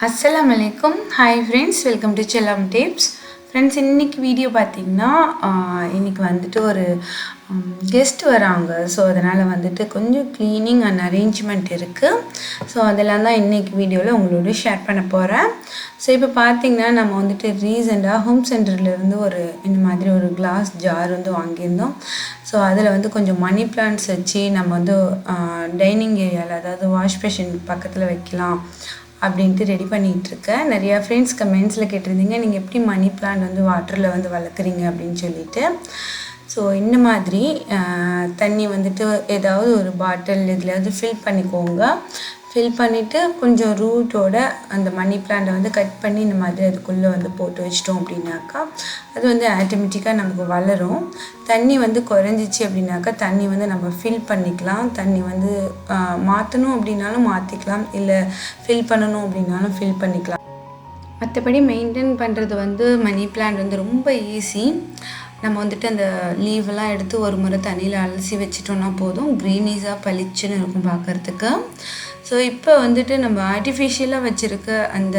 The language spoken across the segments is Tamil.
அஸ்ஸலாமு அலைக்கும். ஹாய் ஃப்ரெண்ட்ஸ், வெல்கம் டு செல்லம் டிப்ஸ். ஃப்ரெண்ட்ஸ், இன்றைக்கி வீடியோ பார்த்திங்கன்னா இன்றைக்கி வந்துட்டு ஒரு கெஸ்ட் வராங்க. ஸோ அதனால் வந்துட்டு கொஞ்சம் க்ளீனிங் அண்ட் அரேஞ்ச்மெண்ட் இருக்குது. ஸோ அதெல்லாம் தான் இன்றைக்கி வீடியோவில் உங்களோட ஷேர் பண்ண போகிறேன். ஸோ இப்போ பார்த்திங்கன்னா நம்ம வந்துட்டு ரீசெண்டாக ஹோம் சென்டர்லேருந்து இந்த மாதிரி ஒரு கிளாஸ் ஜார் வந்து வாங்கியிருந்தோம். ஸோ அதில் வந்து கொஞ்சம் மணி பிளான்ட்ஸ் வச்சு நம்ம வந்து டைனிங் ஏரியாவில், அதாவது வாஷ் பேஷன் பக்கத்தில் வைக்கலாம் அப்படின்ட்டு ரெடி பண்ணிகிட்ருக்கேன். நிறையா ஃப்ரெண்ட்ஸ் கமெண்ட்ஸில் கேட்டிருந்தீங்க, நீங்கள் எப்படி மணி பிளான்ட் வந்து வாட்டரில் வந்து வளர்க்குறீங்க அப்படின்னு சொல்லிட்டு. ஸோ இந்த மாதிரி தண்ணி வந்துட்டு ஏதாவது ஒரு பாட்டில் இதுலையாவது ஃபில் பண்ணிக்கோங்க. ஃபில் பண்ணிவிட்டு கொஞ்சம் ரூட்டோட அந்த மணி பிளான்ட்டை வந்து கட் பண்ணி இந்த மாதிரி அதுக்குள்ளே வந்து போட்டு வச்சிட்டோம் அப்படின்னாக்கா அது வந்து ஆட்டோமேட்டிக்காக நமக்கு வளரும். தண்ணி வந்து குறைஞ்சிச்சு அப்படின்னாக்கா தண்ணி வந்து நம்ம ஃபில் பண்ணிக்கலாம். தண்ணி வந்து மாற்றணும் அப்படின்னாலும் மாற்றிக்கலாம், இல்லை ஃபில் பண்ணணும் அப்படின்னாலும் ஃபில் பண்ணிக்கலாம். மற்றபடி மெயின்டைன் பண்ணுறது வந்து மணி பிளான்ட் வந்து ரொம்ப ஈஸி. நம்ம வந்துட்டு அந்த லீவெல்லாம் எடுத்து ஒரு முறை தண்ணியில் அலசி வச்சிட்டோன்னா போதும், க்ரீனிஸாக பளிச்சுன்னு இருக்கும் பார்க்குறதுக்கு. ஸோ இப்போ வந்துட்டு நம்ம ஆர்டிஃபிஷியலாக வச்சுருக்க அந்த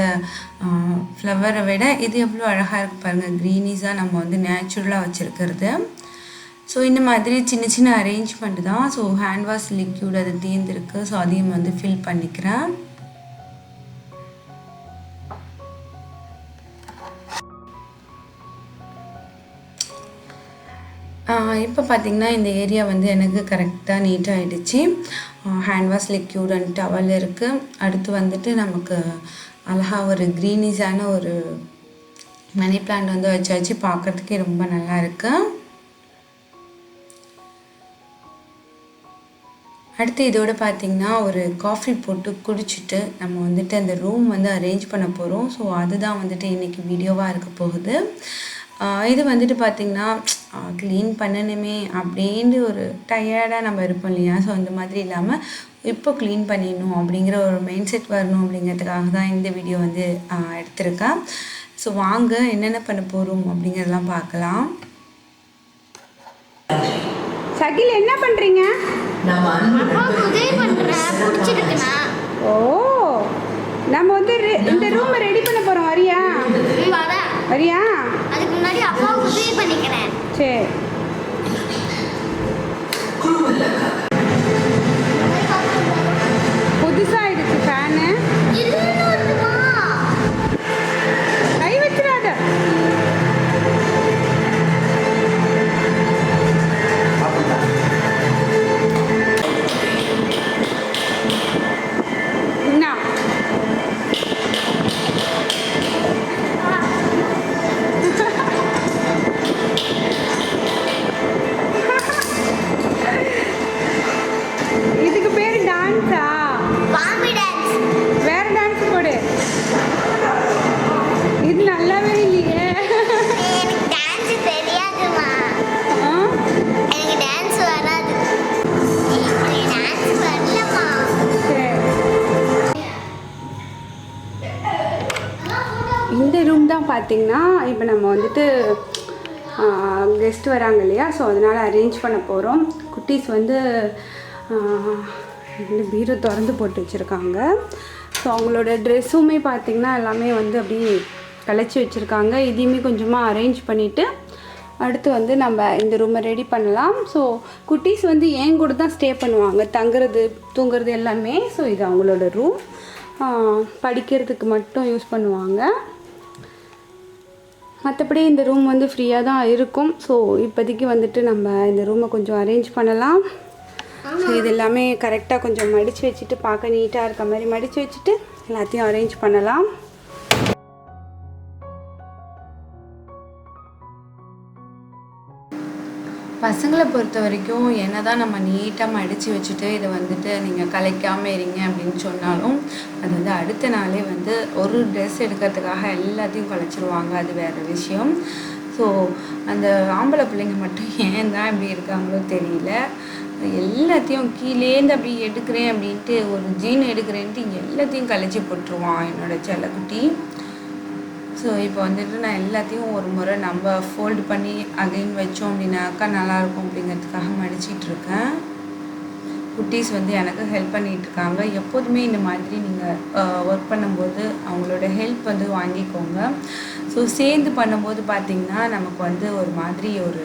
ஃப்ளவரை விட இது எவ்வளோ அழகாக இருக்குது பாருங்கள், க்ரீனிஸாக நம்ம வந்து நேச்சுரலாக வச்சுருக்கிறது. ஸோ இந்த மாதிரி சின்ன சின்ன அரேஞ்ச்மெண்ட் தான். ஸோ ஹேண்ட் வாஷ் லிக்யூட் அது தீர்ந்துருக்கு. ஸோ அதையும் வந்து ஃபில் பண்ணிக்கிறேன். இப்போ பார்த்திங்கன்னா இந்த ஏரியா வந்து எனக்கு கரெக்டாக நீட்டாக ஆகிடுச்சு. Hand wash liquid and towel இருக்குது. அடுத்து வந்துட்டு நமக்கு அழகாக ஒரு க்ரீனிஷான ஒரு மணி பிளான்ட் வந்து வச்சாச்சு. பார்க்குறதுக்கே ரொம்ப நல்லா இருக்கு. அடுத்து இதோட பார்த்திங்கன்னா ஒரு காஃபி போட்டு குடிச்சிட்டு நம்ம வந்துட்டு அந்த ரூம் வந்து அரேஞ்ச் பண்ண போகிறோம். ஸோ அதுதான் வந்துட்டு இன்றைக்கி வீடியோவாக இருக்க போகுது. இது வந்துட்டு பார்த்திங்கன்னா க்ளீன் பண்ணணுமே அப்படின்ட்டு ஒரு டயர்டாக நம்ம இருப்போம் இல்லையா. ஸோ அந்த மாதிரி இல்லாமல் இப்போ க்ளீன் பண்ணிடணும் அப்படிங்கிற ஒரு மைண்ட் செட் வரணும் அப்படிங்கிறதுக்காக தான் இந்த வீடியோ வந்து எடுத்திருக்கேன். ஸோ வாங்க என்னென்ன பண்ண போகிறோம் அப்படிங்கிறதெல்லாம் பார்க்கலாம். சகில் என்ன பண்ணுறீங்க? ஓ, நம்ம வந்து இந்த ரூமை ரெடி பண்ண போகிறோம். வரியா வரியா? அதுக்கு முன்னாடி அப்பாவுக்கு உதவி பண்ணிக்கிறேன். சரி. புதுசாகிடுச்சு ஃபேனு. கை வச்சிடாத. என்ன இதுக்கு பேர் டான்ஸா? Bambi dance. வேற டான்ஸ் போடு. இது நல்லாவே இல்லையே. எனக்கு டான்ஸ் தெரியாதுமா. எனக்கு டான்ஸ் வராது. எனக்கு டான்ஸ் வரலமா. இந்த ரூம் தான் பார்த்தீங்கன்னா இப்போ நம்ம வந்துட்டு கெஸ்ட் வராங்க இல்லையா. ஸோ அதனால் அரேஞ்ச் பண்ண போகிறோம். குட்டீஸ் வந்து பீரோ திறந்து போட்டு வச்சுருக்காங்க. ஸோ அவங்களோட ட்ரெஸ்ஸுமே பார்த்திங்கன்னா எல்லாமே வந்து அப்படி கலைச்சி வச்சுருக்காங்க. இதையுமே கொஞ்சமாக அரேஞ்ச் பண்ணிவிட்டு அடுத்து வந்து நம்ம இந்த ரூமை ரெடி பண்ணலாம். ஸோ குட்டீஸ் வந்து என் கூட தான் ஸ்டே பண்ணுவாங்க, தங்குறது தூங்குறது எல்லாமே. ஸோ இது அவங்களோட ரூம். படிக்கிறதுக்கு மட்டும் யூஸ் பண்ணுவாங்க. மற்றபடி இந்த ரூம் வந்து ஃப்ரீயாக தான் இருக்கும். ஸோ இப்போதைக்கு வந்துட்டு நம்ம இந்த ரூமை கொஞ்சம் அரேஞ்ச் பண்ணலாம். ஸோ இது எல்லாமே கரெக்டாக கொஞ்சம் மடித்து வச்சுட்டு பார்க்க நீட்டாக இருக்க மாதிரி மடித்து வச்சுட்டு எல்லாத்தையும் அரேஞ்ச் பண்ணலாம். பசங்களை பொறுத்த வரைக்கும் என்ன தான் நம்ம நீட்டாக மடித்து வச்சுட்டு இதை வந்துட்டு நீங்கள் கலைக்காமல் இருங்க அப்படின்னு சொன்னாலும் அது வந்து அடுத்த நாளே வந்து ஒரு ட்ரெஸ் எடுக்கிறதுக்காக எல்லாத்தையும் கலைச்சிருவாங்க. அது வேறு விஷயம். ஸோ அந்த ஆம்பளை பிள்ளைங்க மட்டும் ஏன் தான் இப்படி இருக்காங்களோ தெரியல. எல்லாத்தையும் கீழேருந்து அப்படி எடுக்கிறேன் அப்படின்ட்டு ஒரு ஜீன் எடுக்கிறேன்ட்டு எல்லாத்தையும் கலைச்சி போட்டுருவான் என்னோடய செல்லக்குட்டி. ஸோ இப்போ வந்துட்டு நான் எல்லாத்தையும் ஒரு முறை நம்ம ஃபோல்டு பண்ணி அகைன் வச்சோம் அப்படின்னாக்கா நல்லாயிருக்கும் அப்படிங்கிறதுக்காக மடிச்சிட்ருக்கேன். குட்டீஸ் வந்து எனக்கு ஹெல்ப் பண்ணிகிட்ருக்காங்க. எப்போதுமே இந்த மாதிரி நீங்கள் ஒர்க் பண்ணும்போது அவங்களோட அவங்களோட ஹெல்ப் வந்து வாங்கிக்கோங்க. ஸோ சேர்ந்து பண்ணும்போது பார்த்திங்கன்னா நமக்கு வந்து ஒரு மாதிரி ஒரு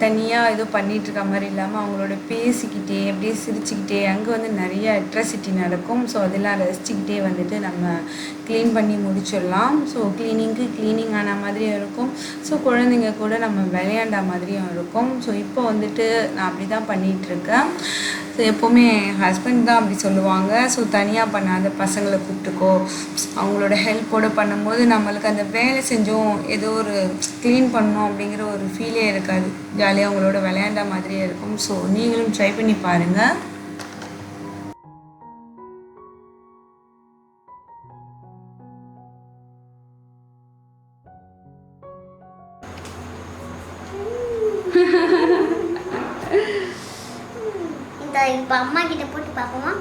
தனியாக ஏதோ பண்ணிகிட்ருக்க மாதிரி இல்லாமல் அவங்களோட பேசிக்கிட்டே அப்படியே சிரிச்சுக்கிட்டே அங்கே வந்து நிறைய அட்ராசிட்டி நடக்கும். ஸோ அதெல்லாம் ரசிச்சுக்கிட்டே வந்துட்டு நம்ம க்ளீன் பண்ணி முடிச்சிடலாம். ஸோ க்ளீனிங் ஆன மாதிரியும் இருக்கும். ஸோ குழந்தைங்க கூட நம்ம விளையாண்ட மாதிரியும் இருக்கும். ஸோ இப்போ வந்துட்டு நான் அப்படி தான் பண்ணிகிட்ருக்கேன். ஸோ எப்போவுமே என் ஹஸ்பண்ட் தான் அப்படி சொல்லுவாங்க, ஸோ தனியாக பண்ணாத பசங்களை கூப்பிட்டுக்கோ, அவங்களோட ஹெல்ப்போடு பண்ணும்போது நம்மளுக்கு அந்த வேலை செஞ்சோம் ஏதோ ஒரு க்ளீன் பண்ணோம் அப்படிங்கிற ஒரு ஃபீலே இருக்காது. ஜாலியாக அவங்களோட விளையாண்ட மாதிரியே இருக்கும். ஸோ நீங்களும் ட்ரை பண்ணி பாருங்கள். இப்போ அம்மா கிட்ட போட்டு பார்ப்போமா?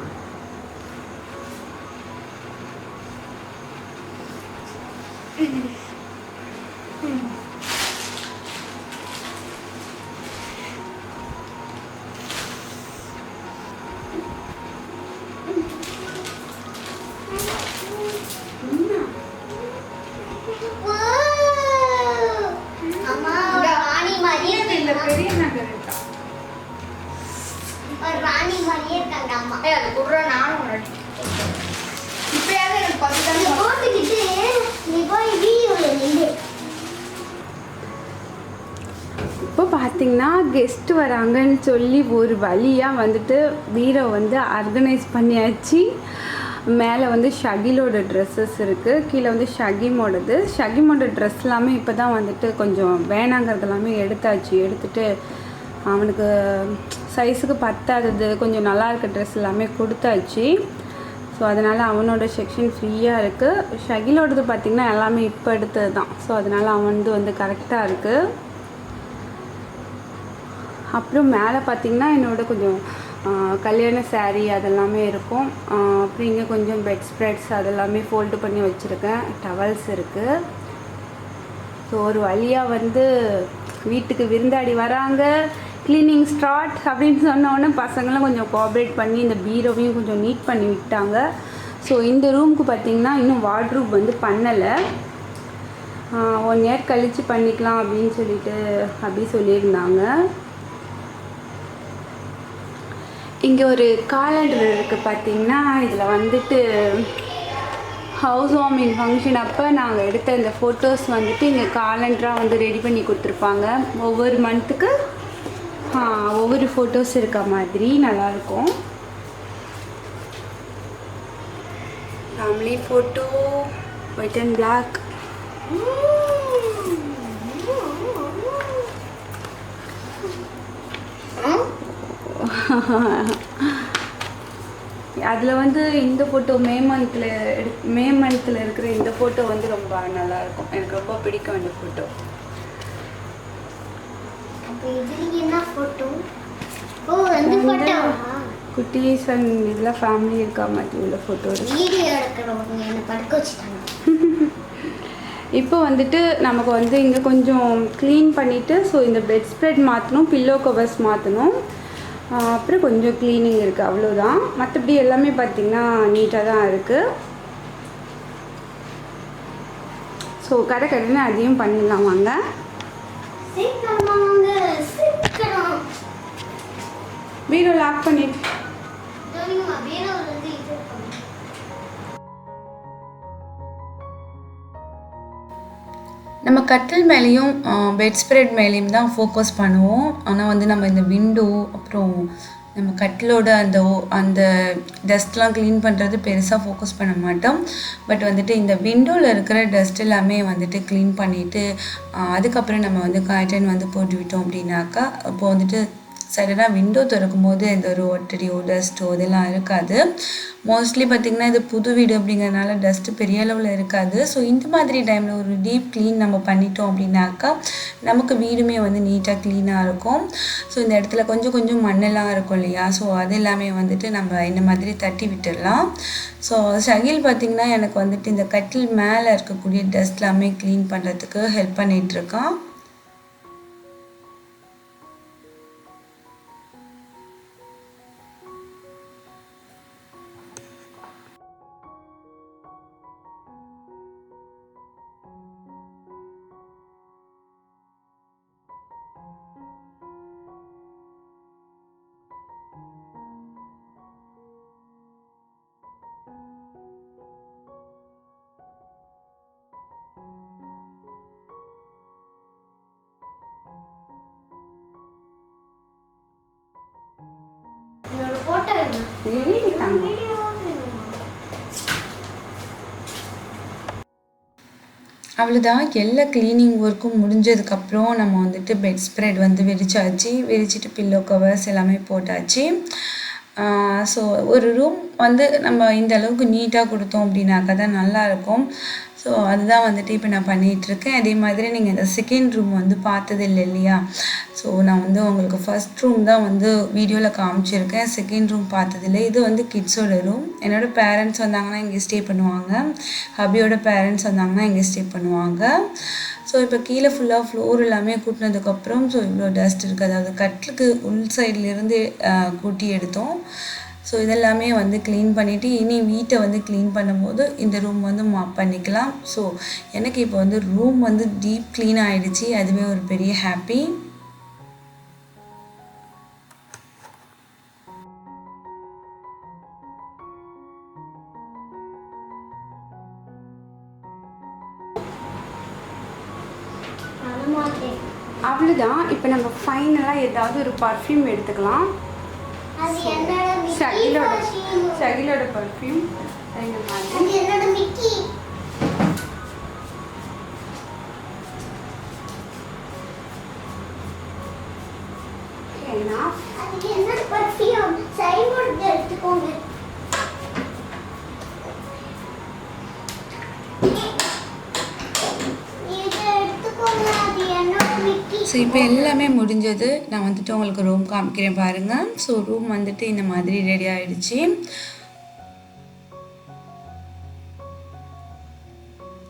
அம்மா ராணி மாதிரியே பெரிய நகர் இருக்கா? ஒரு ராணி மாதிரியே இருக்காங்க அம்மா. அது குடுற நானும் இப்பயாவது எனக்கு நீ போட்டுக்கிட்டு நீ போய் வீடியோவில் நின்று. இப்போ பார்த்தீங்கன்னா கெஸ்ட் வராங்கன்னு சொல்லி ஒரு வழியாக வந்துட்டு பீரோ வந்து ஆர்கனைஸ் பண்ணியாச்சு. மேலே வந்து ஷகிலோட ட்ரெஸ்ஸஸ் இருக்குது, கீழே வந்து ஷகிமோட ட்ரெஸ் எல்லாமே இப்போ தான் வந்துட்டு கொஞ்சம் வேணாங்கிறது எல்லாமே எடுத்துட்டு அவனுக்கு சைஸுக்கு பத்தாதது கொஞ்சம் நல்லா இருக்க ட்ரெஸ் எல்லாமே கொடுத்தாச்சு. ஸோ அதனால் அவனோட செக்ஷன் ஃப்ரீயாக இருக்குது. ஷகிலோடது பார்த்திங்கன்னா எல்லாமே இப்போ எடுத்தது தான். ஸோ அதனால் அவனது வந்து கரெக்டாக இருக்குது. அப்புறம் மேலே பார்த்திங்கன்னா என்னோட கொஞ்சம் கல்யாண சாரீ அதெல்லாமே இருக்கும். அப்புறம் இங்கே கொஞ்சம் பெட் ஸ்ப்ரெட்ஸ் அதெல்லாமே ஃபோல்டு பண்ணி வச்சுருக்கேன். டவல்ஸ் இருக்குது. ஸோ ஒரு வழியாக வந்து வீட்டுக்கு விருந்தாடி வராங்க, க்ளீனிங் ஸ்டார்ட் அப்படின்னு சொன்னோடனே பசங்களும் கொஞ்சம் கோஆப்ரேட் பண்ணி இந்த பீரோவையும் கொஞ்சம் நீட் பண்ணி விட்டாங்க. ஸோ இந்த ரூமுக்கு பார்த்திங்கன்னா இன்னும் வார்ட்ரூப் வந்து பண்ணலை. 1 இயர் கழித்து பண்ணிக்கலாம் அப்படின்னு சொல்லிட்டு அப்படி சொல்லியிருந்தாங்க. இங்கே ஒரு காலண்டர் இருக்குது பார்த்திங்கன்னா. இதில் வந்துட்டு ஹவுஸ் வார்மிங் ஃபங்க்ஷன் அப்போ நாங்கள் எடுத்த இந்த ஃபோட்டோஸ் வந்துட்டு இங்கே காலண்டராக வந்து ரெடி பண்ணி கொடுத்துருப்பாங்க. ஒவ்வொரு மந்த்துக்கு ஒவ்வொரு ஃபோட்டோஸ் இருக்க மாதிரி நல்லாயிருக்கும். Family photo white and black. அதில் வந்து இந்த ஃபோட்டோ மே மந்த்தில் இருக்கிற இந்த ஃபோட்டோ வந்து ரொம்ப நல்லாயிருக்கும். எனக்கு ரொம்ப பிடிக்கும் இந்த ஃபோட்டோ. என்ன ஃபோட்டோ? ஓ அந்த ஃபோட்டோ குட்டீஸ் அண்ட் இதில் ஃபேமிலி இருக்கா மாதிரி உள்ள ஃபோட்டோ வீடியோ எடுக்கிறவங்க என்ன படுக்க வச்சுட்டாங்க. இப்போ வந்துட்டு நமக்கு வந்து இங்கே கொஞ்சம் க்ளீன் பண்ணிவிட்டு ஸோ இந்த பெட் ஸ்ப்ரெட் மாற்றணும், பில்லோ கவர்ஸ் மாற்றணும், அப்புறம் கொஞ்சம் க்ளீனிங் இருக்குது, அவ்வளோதான். மற்றபடி எல்லாமே பார்த்திங்கன்னா நீட்டாக தான் இருக்குது. ஸோ கடைன்னு அதையும் பண்ணிடலாம் வாங்க. பீரோ லாக் பண்ணிட்டு நம்ம கட்டில் மேலேயும் பெட் ஸ்ப்ரெட் மேலேயும் தான் ஃபோக்கஸ் பண்ணுவோம். ஆனால் வந்து நம்ம இந்த விண்டோ அப்புறம் நம்ம கட்டிலோட அந்த டஸ்ட்லாம் க்ளீன் பண்ணுறது பெருசாக ஃபோக்கஸ் பண்ண மாட்டோம். பட் வந்துட்டு இந்த விண்டோவில் இருக்கிற டஸ்ட் எல்லாமே வந்துட்டு க்ளீன் பண்ணிவிட்டு அதுக்கப்புறம் நம்ம வந்து கர்டன் வந்து போட்டு விட்டோம் அப்படின்னாக்கா அப்போது வந்துட்டு சடனாக விண்டோ திறக்கும் போது எந்த ஒரு ஒட்டடியோ டஸ்ட்டோ இதெல்லாம் இருக்காது. மோஸ்ட்லி பார்த்திங்கன்னா இது புது வீடு அப்படிங்கிறதுனால டஸ்ட்டு பெரிய அளவில் இருக்காது. ஸோ இந்த மாதிரி டைமில் ஒரு டீப் க்ளீன் நம்ம பண்ணிட்டோம் அப்படின்னாக்கா நமக்கு வீடுமே வந்து நீட்டாக க்ளீனாக இருக்கும். ஸோ இந்த இடத்துல கொஞ்சம் மண்ணெல்லாம் இருக்கும் இல்லையா, ஸோ அது எல்லாமே வந்துட்டு நம்ம இந்த மாதிரி தட்டி விட்டுடலாம். ஸோ ஷகில் பார்த்திங்கன்னா எனக்கு வந்துட்டு இந்த கட்டில் மேலே இருக்கக்கூடிய டஸ்ட் எல்லாமே க்ளீன் பண்ணுறதுக்கு ஹெல்ப் பண்ணிகிட்ருக்கான். அவ்வளோதான். எல்லா க்ளீனிங் ஒர்க்கும் முடிஞ்சதுக்கப்புறம் நம்ம வந்துட்டு பெட் ஸ்ப்ரெட் வந்து விரிச்சாச்சு. விரிச்சிட்டு பில்லோ கவர்ஸ் எல்லாமே போட்டாச்சு. ஸோ ஒரு ரூம் வந்து நம்ம இந்த அளவுக்கு நீட்டாக கொடுத்தோம் அப்படின்னாக்கா தான் நல்லாயிருக்கும். ஸோ அதுதான் வந்துட்டு இப்போ நான் பண்ணிகிட்ருக்கேன். அதே மாதிரி நீங்கள் இந்த செகண்ட் ரூம் வந்து பார்த்தது இல்லை இல்லையா? ஸோ நான் வந்து உங்களுக்கு ஃபர்ஸ்ட் ரூம் தான் வந்து வீடியோவில் காமிச்சிருக்கேன். செகண்ட் ரூம் பார்த்ததில்லை. இது வந்து கிட்ஸோட ரூம். என்னோடய பேரண்ட்ஸ் வந்தாங்கன்னா இங்கே ஸ்டே பண்ணுவாங்க. ஹபியோட பேரண்ட்ஸ் வந்தாங்கன்னா இங்கே ஸ்டே பண்ணுவாங்க. ஸோ இப்போ கீழே ஃபுல்லாக ஃப்ளோர் எல்லாமே கூட்டினதுக்கப்புறம் ஸோ இவ்வளோ டஸ்ட் இருக்குது. அதாவது கட்டிலுக்கு உள் சைட்லேருந்து கூட்டி எடுத்தோம். ஸோ இதெல்லாமே வந்து க்ளீன் பண்ணிவிட்டு இனி வீட்டை வந்து க்ளீன் பண்ணும்போது இந்த ரூம் வந்து மாப் பண்ணிக்கலாம். ஸோ எனக்கு இப்போ வந்து ரூம் வந்து டீப் க்ளீன் ஆகிடுச்சு. அதுவே ஒரு பெரிய ஹாப்பி. அவ்வளோதான். இப்போ நம்ம ஃபைனலாக ஏதாவது ஒரு பர்ஃப்யூம் எடுத்துக்கலாம். அது என்னோட ஷகிலோட பர்ஃப்யூம். அது என்னோட மிக்கி. அது என்னோட பர்ஃப்யூம். சைபோர்ட் எடுத்துக்கோங்க. ஸோ இப்போ எல்லாமே முடிஞ்சது. நான் வந்துட்டு உங்களுக்கு ரூம் காமிக்கிறேன் பாருங்கள். ஸோ ரூம் வந்துட்டு இந்த மாதிரி ரெடி ஆகிடுச்சு.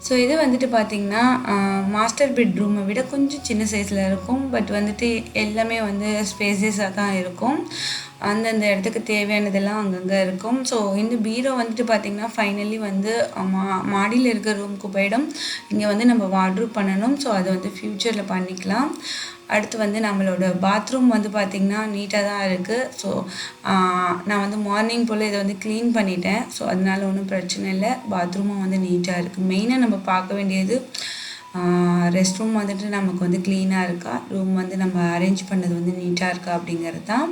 ஸோ இது வந்துட்டு பார்த்திங்கன்னா மாஸ்டர் பெட்ரூமை விட கொஞ்சம் சின்ன சைஸில் இருக்கும். பட் வந்துட்டு எல்லாமே வந்து ஸ்பேசியஸாக தான் இருக்கும். அந்தந்த இடத்துக்கு தேவையானதெல்லாம் அங்கங்கே இருக்கும். ஸோ இந்த பீரோ வந்துட்டு பார்த்திங்கன்னா ஃபைனலி வந்து மாடியில் இருக்கிற ரூமுக்கு போயிடும். இங்கே வந்து நம்ம வார்ட்ரூப் பண்ணணும். ஸோ அதை வந்து ஃப்யூச்சரில் பண்ணிக்கலாம். அடுத்து வந்து நம்மளோட பாத்ரூம் வந்து பார்த்திங்கன்னா நீட்டாக தான் இருக்குது. ஸோ நான் வந்து மார்னிங் போல் இதை வந்து க்ளீன் பண்ணிட்டேன். ஸோ அதனால ஒன்றும் பிரச்சனை இல்லை. பாத்ரூமும் வந்து நீட்டாக இருக்குது. மெயினாக நம்ம பார்க்க வேண்டியது ரெஸ்ட் ரூம் வந்துட்டு நமக்கு வந்து க்ளீனாக இருக்கா, ரூம் வந்து நம்ம அரேஞ்ச் பண்ணது வந்து நீட்டாக இருக்கா அப்படிங்கிறது தான்.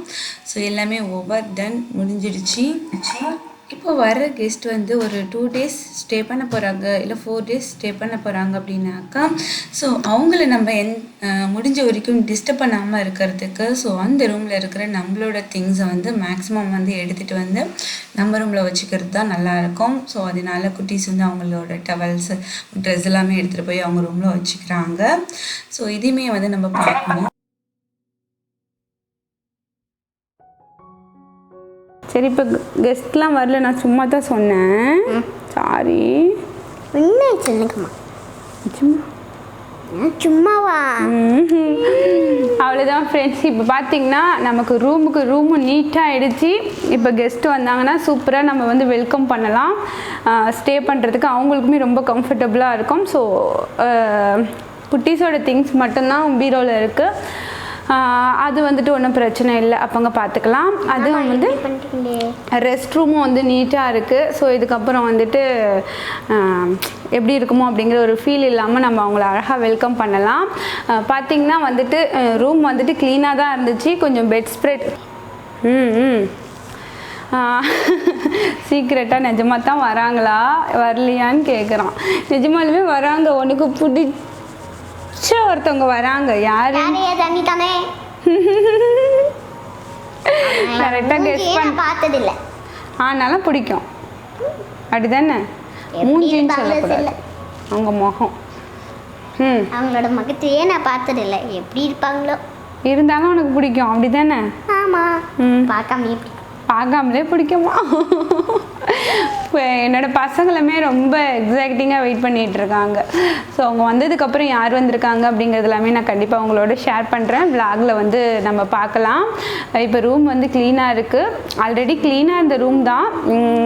ஸோ எல்லாமே ஓவர் டன் முடிஞ்சிடுச்சு. இப்போ வர கெஸ்ட் வந்து ஒரு 2 days ஸ்டே பண்ண போகிறாங்க, இல்லை 4 days ஸ்டே பண்ண போகிறாங்க அப்படின்னாக்கா ஸோ அவங்கள நம்ம முடிஞ்ச வரைக்கும் டிஸ்டர்ப் பண்ணாமல் இருக்கிறதுக்கு ஸோ அந்த ரூமில் இருக்கிற நம்மளோட திங்ஸை வந்து மேக்ஸிமம் வந்து எடுத்துகிட்டு வந்து நம்ம ரூமில் வச்சுக்கிறது தான் நல்லாயிருக்கும். ஸோ அதனால குட்டீஸ் வந்து அவங்களோட டவல்ஸு ட்ரெஸ் எல்லாமே எடுத்துகிட்டு போய் அவங்க ரூமில் வச்சுக்கிறாங்க. ஸோ இதையுமே வந்து நம்ம பார்க்கணும். சரி, இப்போ கெஸ்ட்லாம் வரல, நான் சும்மா தான் சொன்னேன். சாரி. என்ன சொல்லுங்கம்மா. சும்மாவா? அவ்வளோதான் ஃப்ரெண்ட்ஸ். இப்போ பார்த்தீங்கன்னா நமக்கு ரூமும் நீட்டாக ஆகிடுச்சு. இப்போ கெஸ்ட்டு வந்தாங்கன்னா சூப்பராக நம்ம வந்து வெல்கம் பண்ணலாம். ஸ்டே பண்ணுறதுக்கு அவங்களுக்குமே ரொம்ப கம்ஃபர்டபுளாக இருக்கும். ஸோ குட்டீஸோட திங்ஸ் மட்டும்தான் பீரோவில் இருக்குது. அது வந்துட்டு ஒன்றும் பிரச்சனை இல்லை, அப்போங்க பார்த்துக்கலாம். அதுவும் வந்து ரெஸ்ட் ரூமும் வந்து நீட்டாக இருக்குது. ஸோ இதுக்கப்புறம் வந்துட்டு எப்படி இருக்குமோ அப்படிங்கிற ஒரு ஃபீல் இல்லாமல் நம்ம அவங்கள அழகாக வெல்கம் பண்ணலாம். பார்த்திங்கன்னா வந்துட்டு ரூம் வந்துட்டு க்ளீனாக தான் இருந்துச்சு. கொஞ்சம் பெட் ஸ்ப்ரெட் சீக்கிரட்டாக நிஜமாக தான் வராங்களா வரலையான்னு கேட்குறான். நிஜமாலுமே வராங்க. உனக்கு பிடிச்ச ஒருத்தவங்க வராங்க. யாரு? கரெக்டாக கெஸ் பண்ண பார்த்ததில்ல, ஆனாலும் பிடிக்கும். அப்படிதானே? மூஞ்சின்னு சொல்லக்கூடாது, அவங்க முகம். அவங்களோட முகத்தையே நான் பார்த்ததில்லை, எப்படி இருப்பாங்களோ. இருந்தாலும் உனக்கு பிடிக்கும். அப்படிதானே? ஆமாம். பார்க்காமலே பிடிக்குமா? என்னோட பசங்களுமே ரொம்ப எக்ஸைட்டிங்காக வெயிட் பண்ணிகிட்ருக்காங்க. ஸோ அவங்க வந்ததுக்கப்புறம் யார் வந்திருக்காங்க அப்படிங்கிறது எல்லாமே நான் கண்டிப்பாக அவங்களோட ஷேர் பண்ணுறேன். விளாகில் வந்து நம்ம பார்க்கலாம். இப்போ ரூம் வந்து க்ளீனாக இருக்குது. ஆல்ரெடி க்ளீனாக இந்த ரூம் தான்.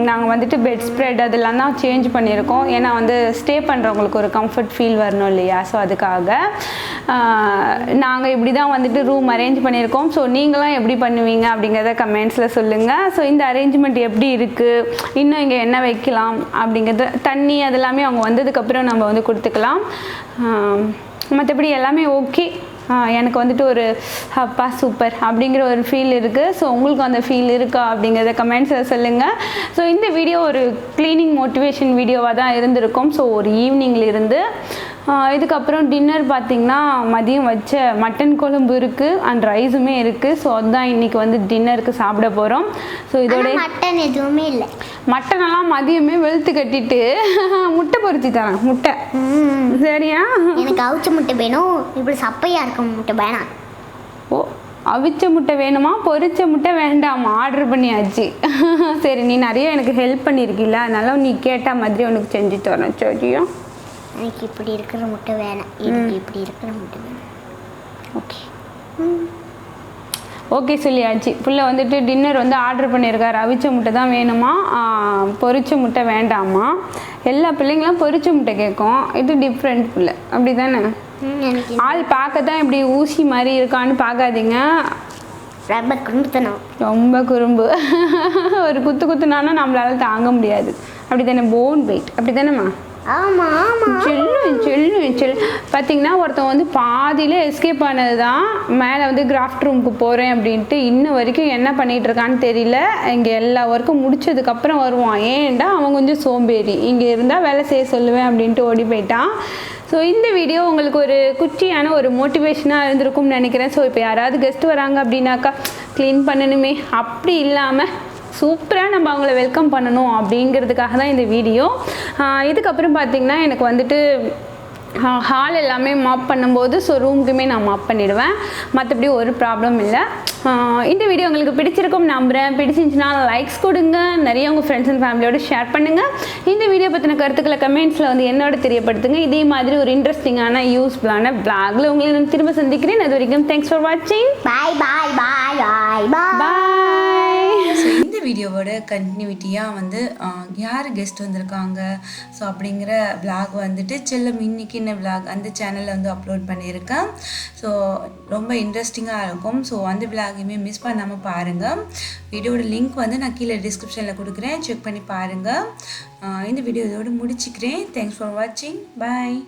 நாங்கள் வந்துட்டு பெட் ஸ்ப்ரெட் அதெல்லாம் தான் சேஞ்ச் பண்ணியிருக்கோம். ஏன்னா வந்து ஸ்டே பண்ணுறவங்களுக்கு ஒரு கம்ஃபர்ட் ஃபீல் வரணும் இல்லையா? ஸோ அதுக்காக நாங்கள் இப்படி தான் வந்துட்டு ரூம் அரேஞ்ச் பண்ணியிருக்கோம். ஸோ நீங்களாம் எப்படி பண்ணுவீங்க அப்படிங்கிறத கமெண்ட்ஸில் சொல்லுங்கள். ஸோ இந்த அரேஞ்ச்மெண்ட் எப்படி இருக்குது, இன்னும் இங்கே என்ன வைக்கலாம் அப்படிங்கிறது, தண்ணி அதெல்லாமே அவங்க வந்ததுக்கப்புறம் நம்ம வந்து கொடுத்துக்கலாம். மற்றபடி எல்லாமே ஓகே. எனக்கு வந்துட்டு ஒரு அப்பா சூப்பர் அப்படிங்கிற ஒரு ஃபீல் இருக்குது. ஸோ உங்களுக்கு அந்த ஃபீல் இருக்கா அப்படிங்கிறத கமெண்ட்ஸில் சொல்லுங்கள். ஸோ இந்த வீடியோ ஒரு க்ளீனிங் மோட்டிவேஷன் வீடியோவாக தான் இருந்திருக்கும். ஸோ ஒரு ஈவினிங்லேருந்து இதுக்கப்புறம் டின்னர் பார்த்திங்கன்னா மதியம் வச்ச மட்டன் குழம்பு இருக்குது அண்ட் ரைஸுமே இருக்குது. ஸோ அதுதான் இன்றைக்கி வந்து டின்னருக்கு சாப்பிட போகிறோம். ஸோ இதோட மட்டன் எதுவுமே இல்லை. மட்டனெல்லாம் மதியமே வெளுத்து கட்டிட்டு முட்டை பொரிச்சு தரேன். முட்டை சரியா? எனக்கு அவிச்ச முட்டை வேணும். இப்படி சப்பையாக இருக்கும் முட்டை வேணாம். ஓ, அவிச்ச முட்டை வேணுமா? பொரிச்ச முட்டை வேண்டாமா? ஆர்டர் பண்ணியாச்சு. சரி, நீ நிறைய எனக்கு ஹெல்ப் பண்ணியிருக்கீல்ல, அதனால நீ கேட்ட மாதிரி உனக்கு செஞ்சு தரேன். சரியா? எனக்கு இப்படி இருக்கிற முட்டை வேணாம். எனக்கு இப்படி இருக்கிற முட்டை வேணும். ஓகே ஓகே சொல்லியாச்சு. புள்ள வந்துட்டு டின்னர் வந்து ஆர்டர் பண்ணியிருக்காரு. அவிச்ச முட்டை தான் வேணுமா, பொரிச்ச முட்டை வேண்டாமா. எல்லா பிள்ளைங்களும் பொரிச்ச முட்டை கேட்கும். இது டிஃப்ரெண்ட் புள்ள, அப்படி தானே? ஆள் பார்க்க தான் இப்படி ஊசி மாதிரி இருக்கான்னு பார்க்காதீங்க. ரொம்ப குறும்புத்தனம், ரொம்ப குறும்பு. ஒரு குத்துனானா நம்மளால தாங்க முடியாது. அப்படி தானே? போன் வெயிட், அப்படி தானேம்மா? ஆமாம் ஆமாம். செல்லு பார்த்தீங்கன்னா ஒருத்தன் வந்து பாதியில் எஸ்கேப் ஆனது தான். மேலே வந்து கிராஃப்ட் ரூமுக்கு போகிறேன் அப்படின்ட்டு இன்ன வரைக்கும் என்ன பண்ணிகிட்டு இருக்கான்னு தெரியல. இங்கே எல்லா ஒர்க்கும் முடிச்சதுக்கப்புறம் வருவான். ஏன்டா அவன் கொஞ்சம் சோம்பேறி, இங்கே இருந்தால் வேலை செய்ய சொல்லுவேன் அப்படின்ட்டு ஓடி போயிட்டான். ஸோ இந்த வீடியோ உங்களுக்கு ஒரு குட்டியான ஒரு மோட்டிவேஷனாக இருந்திருக்கும்னு நினைக்கிறேன். ஸோ இப்போ யாராவது கெஸ்ட் வராங்க அப்படின்னாக்கா க்ளீன் பண்ணணுமே, அப்படி இல்லாமல் சூப்பராக நம்ம அவங்கள வெல்கம் பண்ணணும் அப்படிங்கிறதுக்காக தான் இந்த வீடியோ. இதுக்கப்புறம் பார்த்திங்கன்னா எனக்கு வந்துட்டு ஹால் எல்லாமே மாப் பண்ணும்போது ஸோ ரூமுக்குமே நான் மாப் பண்ணிவிடுவேன். மற்றபடி ஒரு ப்ராப்ளம் இல்லை. இந்த வீடியோ உங்களுக்கு பிடிச்சிருக்கும் நம்புகிறேன். பிடிச்சிருந்துச்சுன்னா லைக்ஸ் கொடுங்க, நிறைய உங்கள் ஃப்ரெண்ட்ஸ் அண்ட் ஃபேமிலியோடு ஷேர் பண்ணுங்கள். இந்த வீடியோ பற்றின கருத்துக்களை கமெண்ட்ஸில் வந்து என்னோட தெரியப்படுத்துங்க. இதே மாதிரி ஒரு இன்ட்ரெஸ்டிங்கான யூஸ்ஃபுல்லான பிளாகில் உங்களை நான் திரும்ப சந்திக்கிறேன். அது வரைக்கும் தேங்க்ஸ் ஃபார் வாட்சிங். பாய் பாய் பாய் பாய் பாய். ஸோ இந்த வீடியோவோட கண்டினியூட்டியாக வந்து யார் கெஸ்ட் வந்திருக்காங்க ஸோ அப்படிங்கிற விளாக் வந்துட்டு செல்லம் இன்னைக்கு என்ன விளாக் அந்த சேனலில் வந்து அப்லோட் பண்ணியிருக்கேன். ஸோ ரொம்ப இன்ட்ரெஸ்டிங்காக இருக்கும். ஸோ அந்த விளாகையுமே மிஸ் பண்ணாமல் பாருங்கள். வீடியோட லிங்க் வந்து நான் கீழே டிஸ்கிரிப்ஷனில் கொடுக்குறேன், செக் பண்ணி பாருங்கள். இந்த வீடியோ இதோடு முடிச்சுக்கிறேன். தேங்க்ஸ் ஃபார் வாட்சிங். பாய்.